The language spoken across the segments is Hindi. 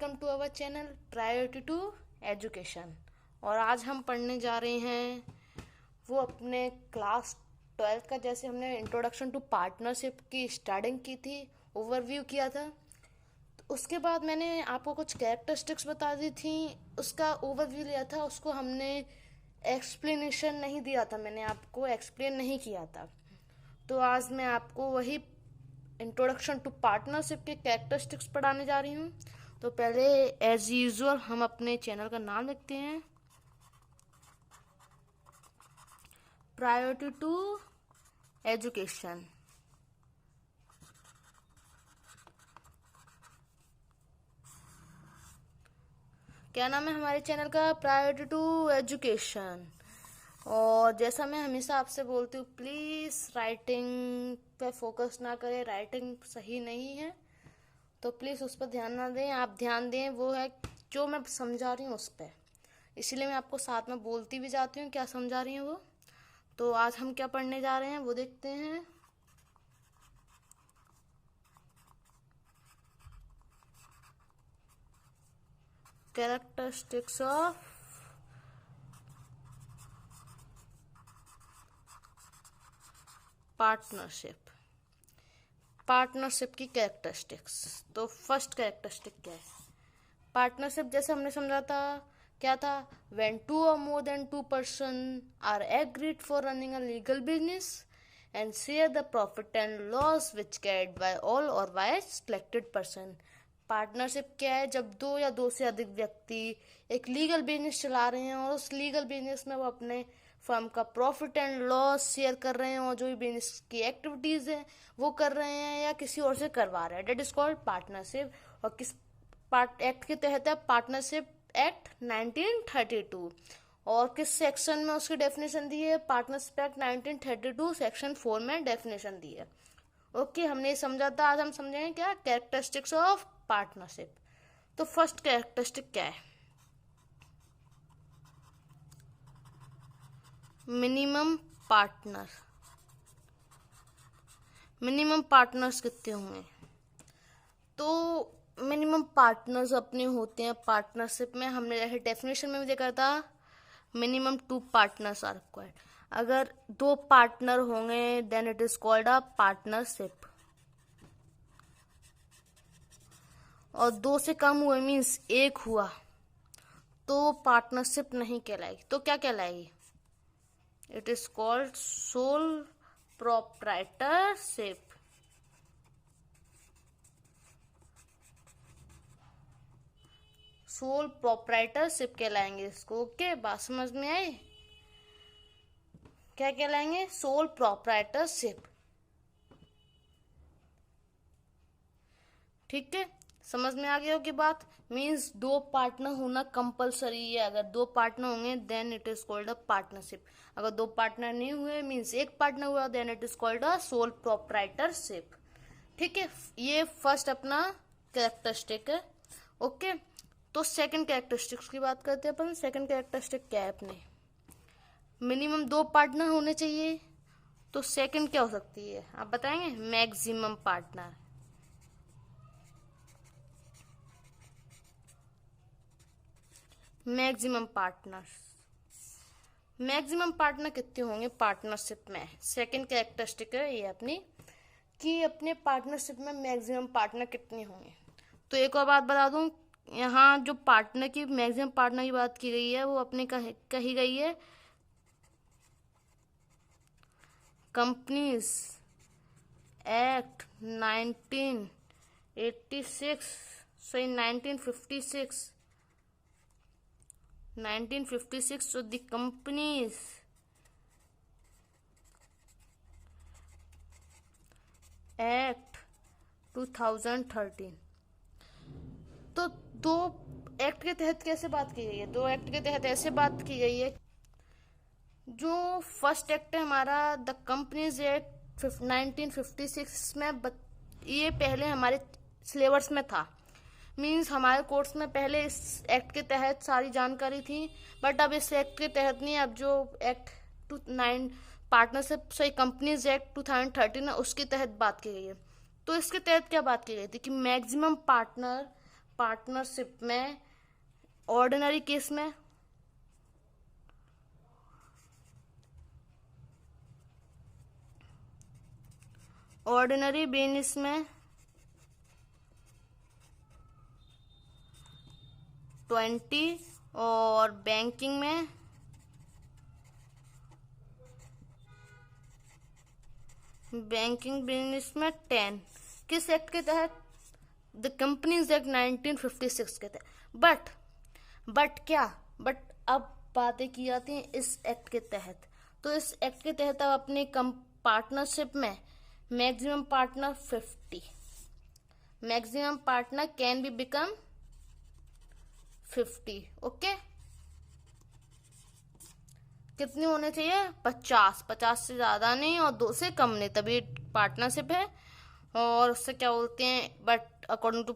Welcome to our channel priority to education. और आज हम पढ़ने जा रहे हैं वो अपने क्लास 12th का, जैसे हमने इंट्रोडक्शन टू पार्टनरशिप की स्टार्टिंग की थी, ओवरव्यू किया था। तो उसके बाद मैंने आपको कुछ कैरेक्टरिस्टिक्स बता दी थी, उसका ओवरव्यू लिया था, उसको हमने एक्सप्लेनेशन नहीं दिया था, मैंने आपको एक्सप्लेन नहीं किया था। तो आज मैं आपको वही इंट्रोडक्शन टू पार्टनरशिप के कैरेक्टरिस्टिक्स पढ़ाने जा रही हूँ। तो पहले एज यूजुअल हम अपने चैनल का नाम लिखते हैं, प्रायोरिटी टू एजुकेशन। क्या नाम है हमारे चैनल का? Priority to education. और जैसा मैं हमेशा आपसे बोलती हूँ, प्लीज़ राइटिंग पे फोकस ना करें, राइटिंग सही नहीं है तो प्लीज़ उस पर ध्यान ना दें। आप ध्यान दें वो है जो मैं समझा रही हूँ उस पर, इसीलिए मैं आपको साथ में बोलती भी जाती हूँ क्या समझा रही हूँ वो। तो आज हम क्या पढ़ने जा रहे हैं वो देखते हैं। Characteristics of partnership. पार्टनरशिप की कैरेक्टरिस्टिक्स। तो फर्स्ट कैरेक्टरिस्टिक क्या है? पार्टनरशिप जैसे हमने समझा था, क्या था? when two or more than two person are agreed for running a legal business and share the profit and loss which carried by all or by selected person। Partnership क्या है? जब दो या दो से अधिक व्यक्ति एक लीगल बिजनेस चला रहे हैं और उस लीगल बिजनेस में वो अपने फर्म का प्रॉफिट एंड लॉस शेयर कर रहे हैं, और जो भी बिजनेस की एक्टिविटीज है वो कर रहे हैं या किसी और से करवा रहे हैं, डेट इज कॉल्ड पार्टनरशिप। और किस पार्ट एक्ट के तहत है? Partnership act 1932। और किस सेक्शन में उसकी डेफिनेशन दी है? पार्टनरशिप एक्ट 1932 सेक्शन 4 में डेफिनेशन दी है। ओके, हमने ये समझा था। आज हम समझेंगे क्या कैरेक्टरिस्टिक्स ऑफ पार्टनरशिप। तो फर्स्ट कैरेक्टरिस्टिक क्या है? Minimum partner. मिनिमम पार्टनर्स कितने होंगे? तो मिनिमम पार्टनर्स अपने होते हैं पार्टनरशिप में, हमने जैसे डेफिनेशन में भी देखा था, मिनिमम 2 पार्टनर्स आर रिक्वायर्ड। अगर 2 पार्टनर होंगे then it is called a partnership. और 2 से कम हुए मीन्स 1 हुआ तो पार्टनरशिप नहीं कहलाएगी। तो क्या कहलाएगी? It is called sole proprietorship. Sole proprietorship कहलाएंगे इसको। ओके, बात समझ में आई? क्या कहलाएंगे? Sole proprietorship. ठीक है, समझ में आ गया होगी बात। मीन्स 2 पार्टनर होना कंपलसरी है। अगर 2 पार्टनर होंगे then it is called a partnership. अगर 2 पार्टनर नहीं हुए मीन्स 1 पार्टनर हुआ then it is called a sole proprietorship. ठीक है, ये फर्स्ट अपना कैरेक्टरिस्टिक है। ओके, तो सेकंड कैरेक्टरिस्टिक्स की बात करते हैं अपन। सेकंड कैरेक्टरिस्टिक क्या है अपने? मिनिमम 2 पार्टनर होने चाहिए। तो सेकंड क्या हो सकती है आप बताएंगे? Maximum partner. Maximum partner. Maximum partner कितने होंगे पार्टनरशिप में? सेकंड कैरेक्टरिस्टिक है ये अपनी, कि अपने पार्टनरशिप में मैक्सिमम पार्टनर कितने होंगे। तो एक और बात बता दूं, यहाँ जो पार्टनर की मैक्सिमम पार्टनर की बात की गई है वो अपने कही गई है companies act 1986, sorry 1956। so the companies act 2013। तो 2 एक्ट के तहत कैसे बात की गई है? 2 एक्ट के तहत ऐसे बात की गई है, जो फर्स्ट एक्ट है हमारा द कंपनीज एक्ट 1956 में ये पहले हमारे सिलेबस में था। मीन्स हमारे कोर्स में पहले इस एक्ट के तहत सारी जानकारी थी, बट अब इस एक्ट के तहत नहीं। अब जो एक्ट 9 पार्टनरशिप सही कंपनीज एक्ट 2013 है उसके तहत बात की गई है। तो इसके तहत क्या बात की गई थी कि मैक्सिमम पार्टनर पार्टनरशिप में, ऑर्डिनरी केस में, ऑर्डिनरी बिजनेस में 20 और बैंकिंग में 10। किस एक्ट के तहत? द कंपनीज एक्ट 1956 के तहत। बट अब बातें की जाती हैं इस एक्ट के तहत। तो इस एक्ट के तहत अब अपने पार्टनरशिप में maximum partner 50, maximum partner can be become 50। Okay, कितने होने चाहिए? 50 से ज्यादा नहीं और 2 से कम नहीं, तभी पार्टनरशिप है। और उससे क्या बोलते हैं, but according to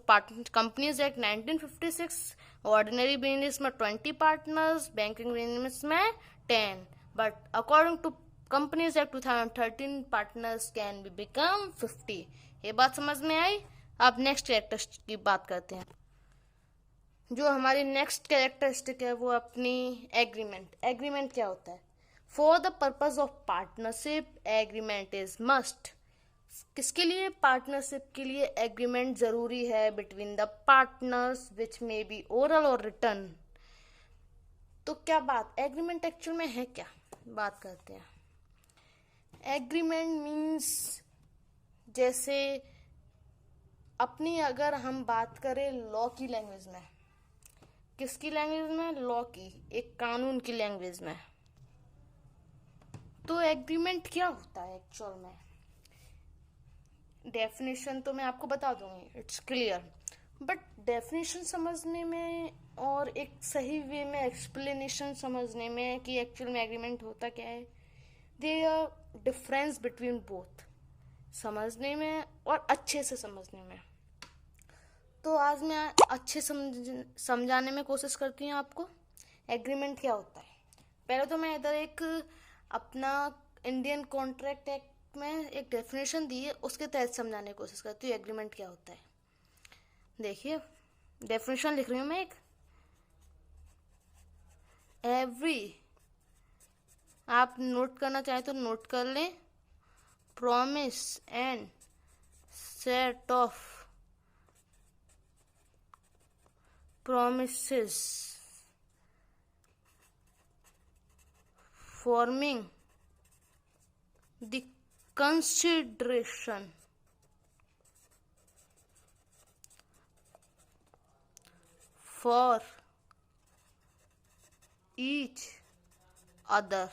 companies act 1956, ordinary business में 20 पार्टनर्स, बैंकिंग बिजनेस में 10, but according to companies act 2013 partners can be become 50। ये बात समझ में आई? अब नेक्स्ट कैरेक्टरिस्टिक की बात करते हैं। जो हमारी नेक्स्ट कैरेक्टरिस्टिक है वो अपनी एग्रीमेंट। एग्रीमेंट क्या होता है? For the purpose of partnership agreement is must. किसके लिए? पार्टनरशिप के लिए एग्रीमेंट जरूरी है between the partners which may be oral और रिटर्न। तो क्या बात एग्रीमेंट एक्चुअल में है क्या, बात करते हैं। एग्रीमेंट मीन्स, जैसे अपनी अगर हम बात करें लॉ की लैंग्वेज में, किसकी लैंग्वेज में? लॉ की, एक कानून की लैंग्वेज में। तो एग्रीमेंट क्या होता है एक्चुअल में? डेफिनेशन तो मैं आपको बता दूंगी, इट्स क्लियर, बट डेफिनेशन समझने में और एक सही वे में एक्सप्लेनेशन समझने में कि एक्चुअल में एग्रीमेंट होता क्या है, देयर डिफरेंस बिटवीन बोथ, समझने में और अच्छे से समझने में। तो आज मैं अच्छे समझाने में कोशिश करती हूँ आपको एग्रीमेंट क्या होता है। पहले तो मैं इधर एक अपना इंडियन कॉन्ट्रैक्ट एक्ट में एक डेफिनेशन दी है, उसके तहत समझाने की कोशिश करती हूँ एग्रीमेंट क्या होता है। देखिए डेफिनेशन लिख रही हूँ मैं एक। एवरी, आप नोट करना चाहें तो नोट कर लें, promise and set of promises forming the consideration for each other।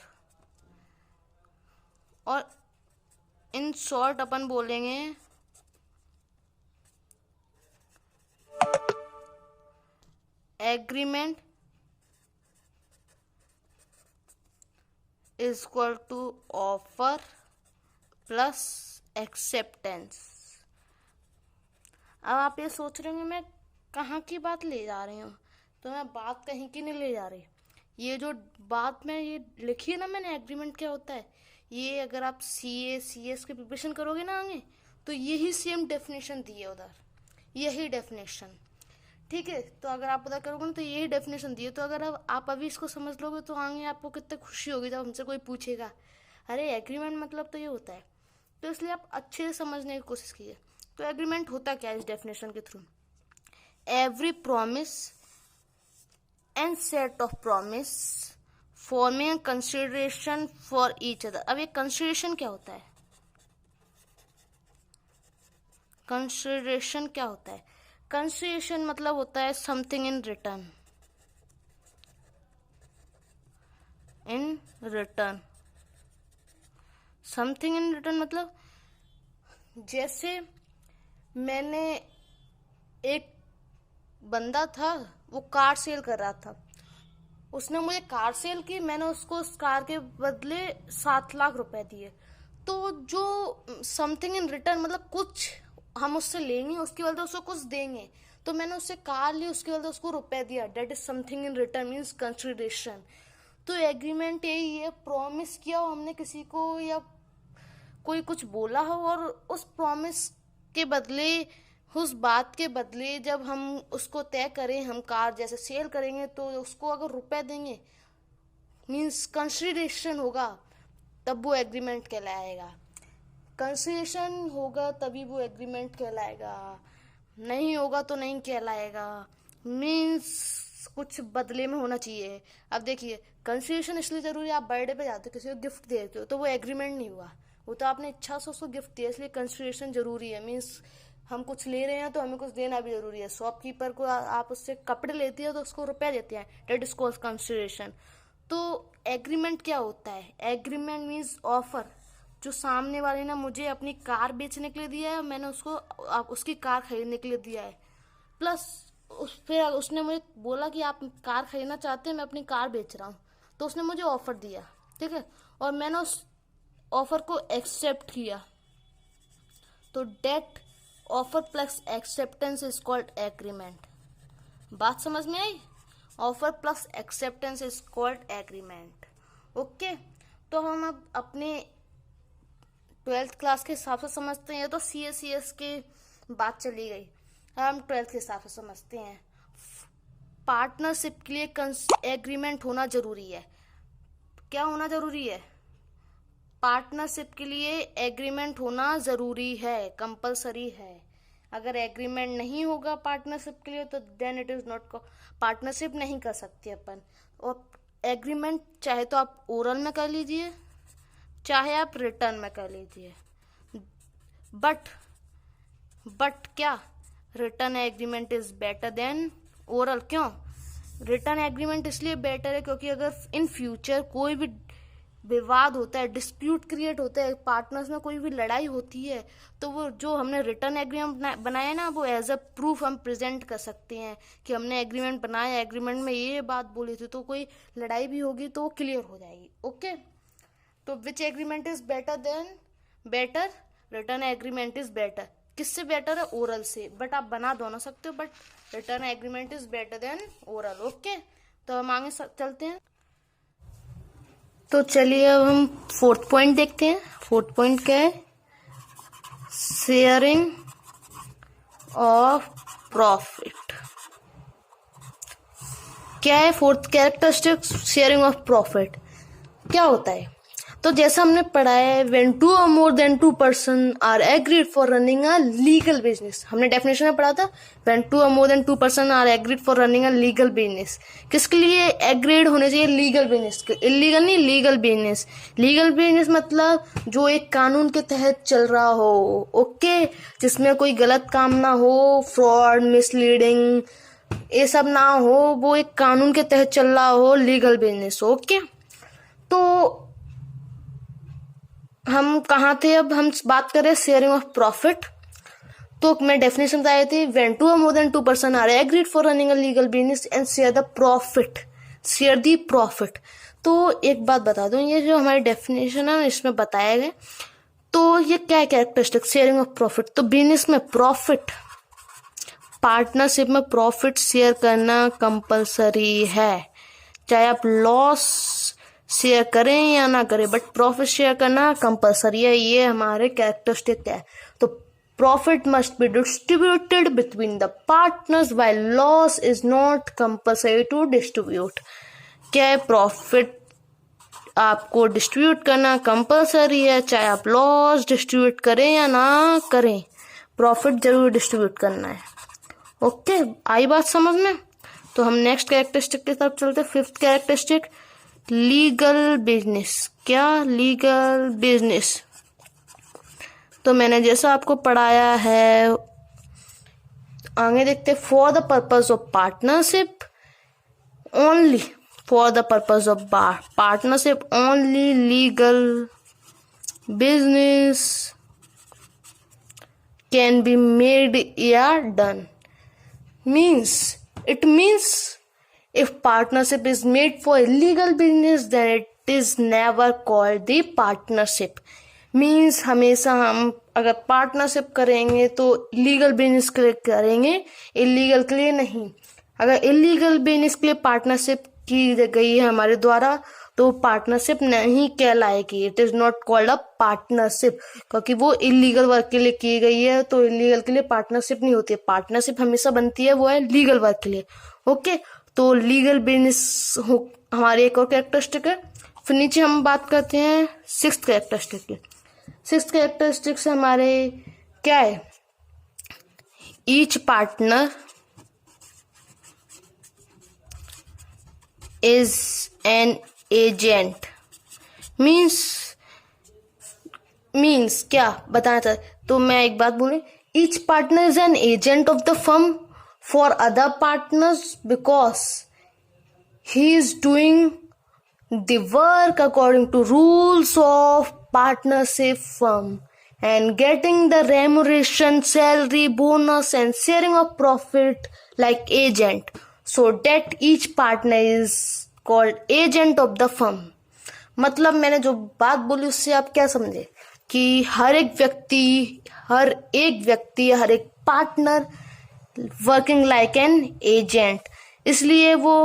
और इन शॉर्ट अपन बोलेंगे agreement is equal to offer plus acceptance. अब आप ये सोच रहे होंगे मैं कहाँ की बात ले जा रही हूँ, तो मैं बात कहीं की नहीं ले जा रही। ये जो बात मैं ये लिखी है ना मैंने, एग्रीमेंट क्या होता है, ये अगर आप CS की प्रिपरेशन करोगे ना आगे, तो यही सेम डेफिनेशन दी है उधर, यही डेफिनेशन, ठीक है। तो अगर आप उधर करोगे ना तो यही डेफिनेशन दी है। तो अगर आप अभी इसको समझ लोगे तो आगे आपको कितनी खुशी होगी जब हमसे कोई पूछेगा अरे एग्रीमेंट मतलब तो ये होता है। तो इसलिए आप अच्छे से समझने की कोशिश कीजिए। तो एग्रीमेंट होता क्या है इस डेफिनेशन के through? Every promise and set of promise forming consideration for each other. अब ये कंसिडरेशन क्या होता है? कंसिडरेशन क्या होता है? कंसिडरेशन मतलब होता है something in return, in return. Something in return मतलब जैसे मैंने, एक बंदा था वो कार सेल कर रहा था, उसने मुझे कार सेल की, मैंने उसको उस कार के बदले 7 लाख रुपए दिए। तो जो समथिंग इन रिटर्न मतलब कुछ हम उससे लेंगे, उसके बदले उसको कुछ देंगे। तो मैंने उससे कार ली, उसके बदले उसको रुपए दिया, that is something in return means consideration. तो एग्रीमेंट यही है, प्रॉमिस किया हो हमने किसी को या कोई कुछ बोला हो और उस प्रॉमिस के बदले उस बात के बदले जब हम उसको तय करें, हम कार जैसे सेल करेंगे तो उसको अगर रुपए देंगे, मीन्स कंसिडरेशन होगा, तब वो एग्रीमेंट कहलाएगा। कंसिडरेशन होगा तभी वो एग्रीमेंट कहलाएगा, नहीं होगा तो नहीं कहलाएगा। मीन्स कुछ बदले में होना चाहिए। अब देखिए, कंसिडरेशन इसलिए जरूरी है, आप बर्थडे पे जाते हो किसी को गिफ्ट देते हो तो वो एग्रीमेंट नहीं हुआ, वो तो आपने इच्छा से उसको गिफ्ट दिया, इसलिए कंसिडरेशन जरूरी है। मीन्स हम कुछ ले रहे हैं तो हमें कुछ देना भी जरूरी है। शॉपकीपर को आप उससे कपड़े लेते हो तो उसको रुपए देते हैं, डेट इज कॉल्ड कंसिडरेशन। तो एग्रीमेंट क्या होता है? एग्रीमेंट मीन्स ऑफर, जो सामने वाले ने मुझे अपनी कार बेचने के लिए दिया है, मैंने उसको उसकी कार खरीदने के लिए दिया है, प्लस फिर उसने मुझे बोला कि आप कार खरीदना चाहते हैं, मैं अपनी कार बेच रहा हूँ, तो उसने मुझे ऑफर दिया, ठीक है, और मैंने उस ऑफर को एक्सेप्ट किया, तो that offer plus acceptance is called agreement. बात समझ में आई? Offer plus acceptance is called agreement. Okay, तो हम अब अपने 12th क्लास के हिसाब से समझते हैं, तो CA/CS की बात चली गई, हम 12th के हिसाब से समझते हैं। पार्टनरशिप के लिए एग्रीमेंट होना जरूरी है। क्या होना जरूरी है? पार्टनरशिप के लिए एग्रीमेंट होना जरूरी है, कंपलसरी है। अगर एग्रीमेंट नहीं होगा पार्टनरशिप के लिए तो then it is not, partnership नहीं कर सकते अपन। और एग्रीमेंट चाहे तो आप ओरल में कर लीजिए, चाहे आप रिटर्न में कर लीजिए, बट क्या, return agreement is better than oral. क्यों रिटर्न एग्रीमेंट इसलिए बेटर है क्योंकि अगर इन फ्यूचर कोई भी विवाद होता है, डिस्प्यूट क्रिएट होता है, पार्टनर्स में कोई भी लड़ाई होती है, तो वो जो हमने रिटर्न एग्रीमेंट बनाया है ना, वो एज अ प्रूफ हम प्रेजेंट कर सकते हैं कि हमने एग्रीमेंट बनाया, एग्रीमेंट में ये बात बोली थी, तो कोई लड़ाई भी होगी तो वो क्लियर हो जाएगी। ओके, तो which agreement is better? Written agreement is better. किससे बेटर है? ओरल से, बट आप बना दोनों सकते हो, but written agreement is better than oral. Okay, तो हम आगे चलते हैं। तो चलिए अब हम 4th पॉइंट देखते हैं। 4th पॉइंट क्या है? Sharing of profit. क्या है 4th characteristic? Sharing of profit. क्या होता है? तो जैसा हमने पढ़ा है, when 2 or more than 2 person are agreed for running a legal business. हमने डेफिनेशन में पढ़ा था, when 2 or more than 2 person are agreed for running a legal business. किसके लिए एग्रीड होने चाहिए? लीगल बिजनेस, इलीगल नहीं, लीगल बिजनेस। लीगल बिजनेस मतलब जो एक कानून के तहत चल रहा हो, ओके, जिसमें कोई गलत काम ना हो, फ्रॉड, मिसलीडिंग, ये सब ना हो, वो एक कानून के तहत चल रहा हो, लीगल बिजनेस। ओके, तो हम कहाँ थे? अब हम बात करें शेयरिंग ऑफ प्रॉफिट। तो मैं डेफिनेशन बताई थी, when 2 or more than 2 person are agreed for running a legal business and share the profit, share the profit. तो एक बात बता दूं, ये जो हमारी डेफिनेशन है इसमें बताया गया, तो ये क्या है कैरेक्टरिस्टिक शेयरिंग ऑफ प्रॉफिट? तो बिजनेस में प्रॉफिट, पार्टनरशिप में प्रॉफिट शेयर करना कंपलसरी है, चाहे आप लॉस शेयर करें या ना करें, बट प्रॉफिट शेयर करना कंपलसरी है। ये हमारे कैरेक्टरिस्टिक है। तो profit must be distributed between the partners while loss is not compulsory to distribute. क्या है? प्रॉफिट आपको डिस्ट्रीब्यूट करना कंपलसरी है, चाहे आप लॉस डिस्ट्रीब्यूट करें या ना करें, प्रॉफिट जरूर डिस्ट्रीब्यूट करना है। ओके, आई बात समझ में? तो हम नेक्स्ट कैरेक्टरिस्टिक की तरफ चलते हैं। 5th characteristic, legal business. क्या? Legal business. तो मैंने जैसा आपको पढ़ाया है, आगे देखते, for the purpose of partnership only, for the purpose of partnership only legal business can be made या done. It means if partnership is made for illegal business, then it is never called the partnership. Means हमेशा हम अगर पार्टनरशिप करेंगे तो लीगल बिजनेस के लिए करेंगे, इलीगल के लिए नहीं। अगर इलीगल बिजनेस के लिए पार्टनरशिप की गई है हमारे द्वारा तो पार्टनरशिप नहीं कहलाएगी। It is not called a partnership, क्योंकि वो इलीगल वर्क के लिए की गई है। तो इलीगल के लिए पार्टनरशिप नहीं होती है। पार्टनरशिप हमेशा बनती है वो है लीगल वर्क के लिए। ओके, तो लीगल बिजनेस हमारी एक और कैरेक्टरिस्टिक है। फिर नीचे हम बात करते हैं सिक्स्थ कैरेक्टरिस्टिक की। सिक्स्थ कैरेक्टरिस्टिक से हमारे क्या है, each partner is an agent. Means क्या बताना चाहते, तो मैं एक बात बोलूं, each partner is an agent of the firm for other partners because he is doing the work according to rules of partnership firm and getting the remuneration, salary, bonus and sharing of profit like agent, so that each partner is called agent of the firm। मतलब मैंने जो बात बोली उससे आप क्या समझे कि हर एक व्यक्ति हर एक partner working like an agent, इसलिए वो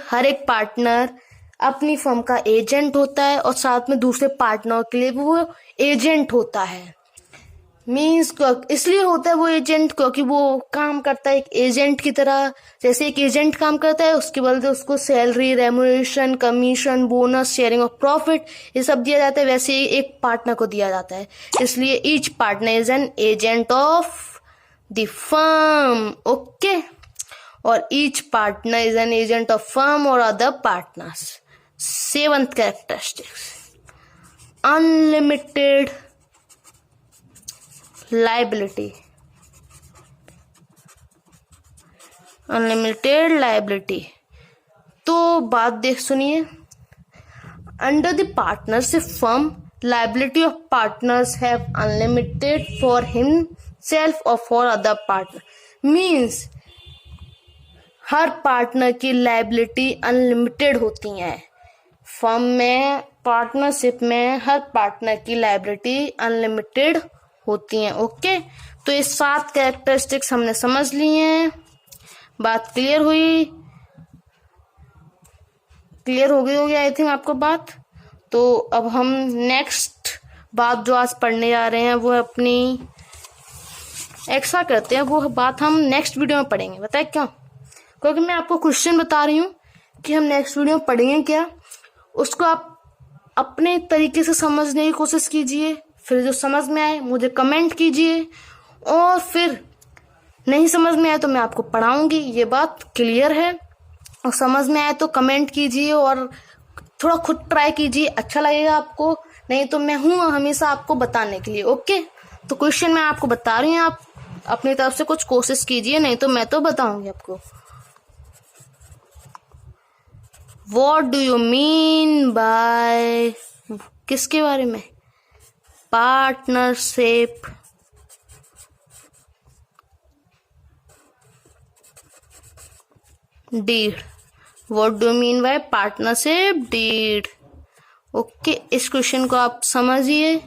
हर एक पार्टनर अपनी फर्म का एजेंट होता है और साथ में दूसरे पार्टनर के लिए वो एजेंट होता है। मीन्स इसलिए होता है वो एजेंट क्योंकि वो काम करता है एक एजेंट की तरह। जैसे एक एजेंट काम करता है उसके बदले उसको salary, remuneration, commission, bonus, sharing of profit ये सब दिया जाता है, वैसे ही एक पार्टनर को दिया जाता है। इसलिए each partner is an agent of the firm. Okay, और each partner is an agent of firm और other partners. Seventh characteristics, unlimited liability. Unlimited liability, तो बात देख सुनिए। Under the partnership firm liability of partners have unlimited for himself और फॉर अदर पार्टनर। मीन्स हर पार्टनर की लायबिलिटी अनलिमिटेड होती है। फर्म में पार्टनरशिप में हर पार्टनर की लायबिलिटी अनलिमिटेड होती हैं। ओके, तो ये 7 कैरेक्टरिस्टिक्स हमने समझ ली हैं। बात क्लियर हो गई होगी आई थिंक आपको बात। तो अब हम नेक्स्ट बात जो आज पढ़ने जा रहे हैं वो अपनी एक्स्ट्रा करते हैं, वो बात हम नेक्स्ट वीडियो में पढ़ेंगे। बताए क्यों? क्योंकि मैं आपको क्वेश्चन बता रही हूँ कि हम नेक्स्ट वीडियो में पढ़ेंगे क्या, उसको आप अपने तरीके से समझने की कोशिश कीजिए। फिर जो समझ में आए मुझे कमेंट कीजिए, और फिर नहीं समझ में आए तो मैं आपको पढ़ाऊंगी, ये बात क्लियर है। और समझ में आए तो कमेंट कीजिए और थोड़ा खुद ट्राई कीजिए, अच्छा लगेगा आपको। नहीं तो मैं हूँ हमेशा आपको बताने के लिए। ओके, तो क्वेश्चन मैं आपको बता रही हूँ, आप अपनी तरफ से कुछ कोशिश कीजिए, नहीं तो मैं तो बताऊंगी आपको। What do you mean by, किसके बारे में? Partnership deed. What do you mean by partnership deed? Okay, इस क्वेश्चन को आप समझिए,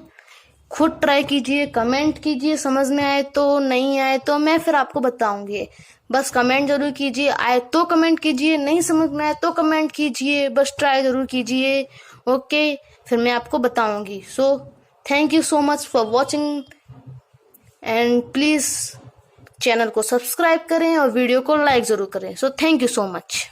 खुद ट्राई कीजिए, कमेंट कीजिए, समझ में आए तो, नहीं आए तो मैं फिर आपको बताऊंगी। बस कमेंट जरूर कीजिए, आए तो कमेंट कीजिए, नहीं समझ में आए तो कमेंट कीजिए, बस ट्राई जरूर कीजिए। ओके, फिर मैं आपको बताऊंगी। So thank you so much for watching and please channel को सब्सक्राइब करें और वीडियो को लाइक जरूर करें। So thank you so much.